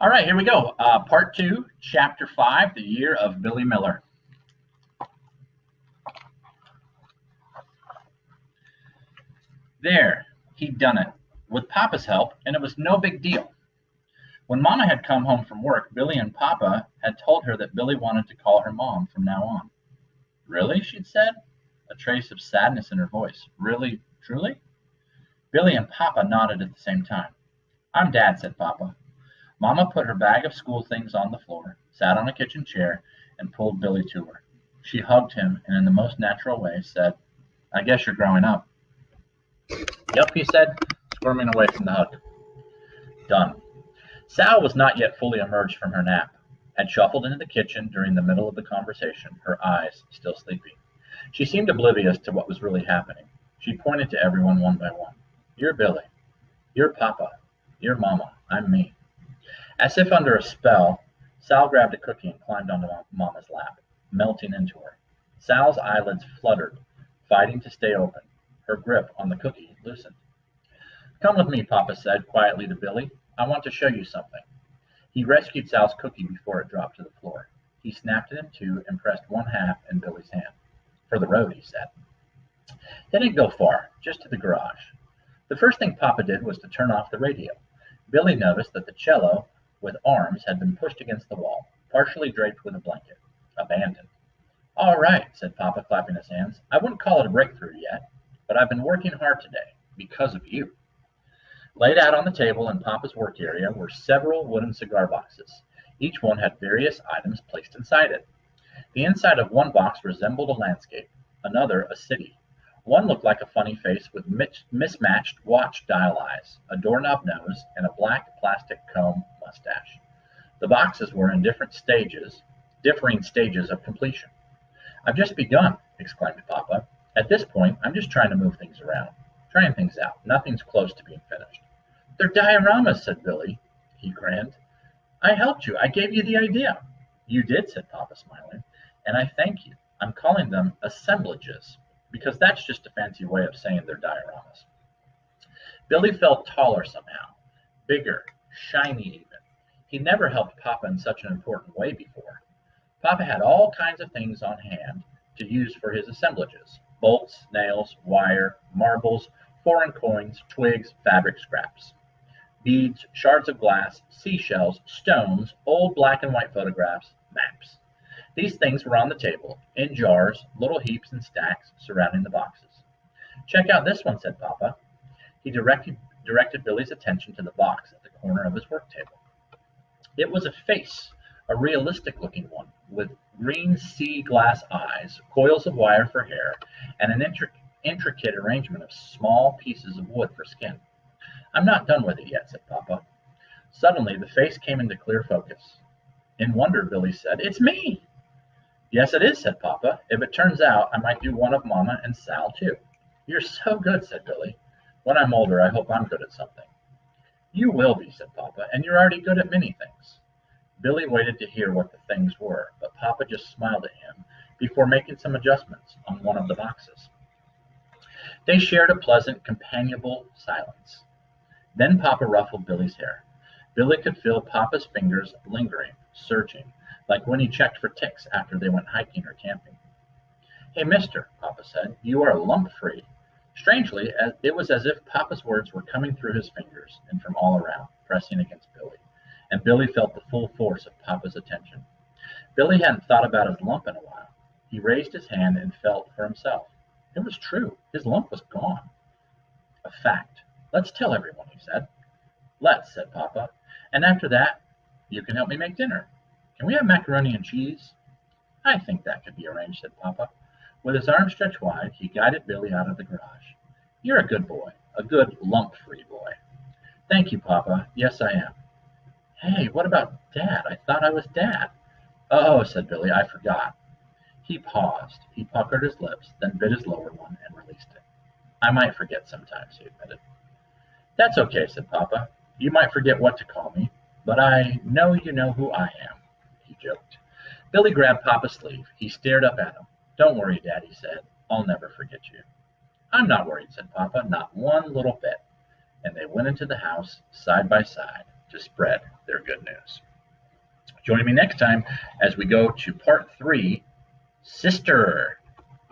All right, here we go. Part 2, Chapter 5, The Year of Billy Miller. There, he'd done it, with Papa's help, and it was no big deal. When Mama had come home from work, Billy and Papa had told her that Billy wanted to call her Mom from now on. Really? She'd said, a trace of sadness in her voice. Really? Truly? Billy and Papa nodded at the same time. I'm Dad, said Papa. Mama put her bag of school things on the floor, sat on a kitchen chair, and pulled Billy to her. She hugged him and in the most natural way said, I guess you're growing up. Yup, he said, squirming away from the hug. Done. Sal was not yet fully emerged from her nap, had shuffled into the kitchen during the middle of the conversation, her eyes still sleepy. She seemed oblivious to what was really happening. She pointed to everyone one by one. You're Billy. You're Papa. You're Mama. I'm me. As if under a spell, Sal grabbed a cookie and climbed onto Mama's lap, melting into her. Sal's eyelids fluttered, fighting to stay open. Her grip on the cookie loosened. Come with me, Papa said quietly to Billy. I want to show you something. He rescued Sal's cookie before it dropped to the floor. He snapped it in two and pressed one half in Billy's hand. For the road, he said. They didn't go far, just to the garage. The first thing Papa did was to turn off the radio. Billy noticed that the cello with arms had been pushed against the wall, partially draped with a blanket. Abandoned. All right, said Papa, clapping his hands. I wouldn't call it a breakthrough yet, but I've been working hard today, because of you. Laid out on the table in Papa's work area were several wooden cigar boxes. Each one had various items placed inside it. The inside of one box resembled a landscape, another a city. One looked like a funny face with mismatched watch dial eyes, a doorknob nose, and a black plastic comb mustache. The boxes were in differing stages of completion. I've just begun, exclaimed Papa. At this point, I'm just trying to move things around, trying things out. Nothing's close to being finished. They're dioramas, said Billy. He grinned. I helped you. I gave you the idea. You did, said Papa, smiling, and I thank you. I'm calling them assemblages, because that's just a fancy way of saying they're dioramas. Billy felt taller somehow, bigger, shiny even. He never helped Papa in such an important way before. Papa had all kinds of things on hand to use for his assemblages. Bolts, nails, wire, marbles, foreign coins, twigs, fabric scraps. Beads, shards of glass, seashells, stones, old black and white photographs, maps. These things were on the table, in jars, little heaps and stacks surrounding the boxes. Check out this one, said Papa. He directed Billy's attention to the box at the corner of his work table. It was a face, a realistic-looking one, with green sea glass eyes, coils of wire for hair, and an intricate arrangement of small pieces of wood for skin. I'm not done with it yet, said Papa. Suddenly, the face came into clear focus. In wonder, Billy said, It's me! Yes, it is, said Papa. If it turns out, I might do one of Mama and Sal, too. You're so good, said Billy. When I'm older, I hope I'm good at something. You will be, said Papa, and you're already good at many things. Billy waited to hear what the things were, but Papa just smiled at him before making some adjustments on one of the boxes. They shared a pleasant, companionable silence. Then Papa ruffled Billy's hair. Billy could feel Papa's fingers lingering, searching, like when he checked for ticks after they went hiking or camping. Hey, mister, Papa said, you are lump-free. Strangely, it was as if Papa's words were coming through his fingers and from all around, pressing against Billy, and Billy felt the full force of Papa's attention. Billy hadn't thought about his lump in a while. He raised his hand and felt for himself. It was true. His lump was gone. A fact. Let's tell everyone, he said. Let's, said Papa. And after that, you can help me make dinner. Can we have macaroni and cheese? I think that could be arranged, said Papa. With his arms stretched wide, he guided Billy out of the garage. You're a good boy, a good lump-free boy. Thank you, Papa. Yes, I am. Hey, what about Dad? I thought I was Dad. Oh, said Billy, I forgot. He paused. He puckered his lips, then bit his lower one and released it. I might forget sometimes, he admitted. That's okay, said Papa. You might forget what to call me, but I know you know who I am, he joked. Billy grabbed Papa's sleeve. He stared up at him. Don't worry, Dad, he said. I'll never forget you. I'm not worried, said Papa, not one little bit. And they went into the house, side by side, to spread their good news. Join me next time as we go to part 3, Sister.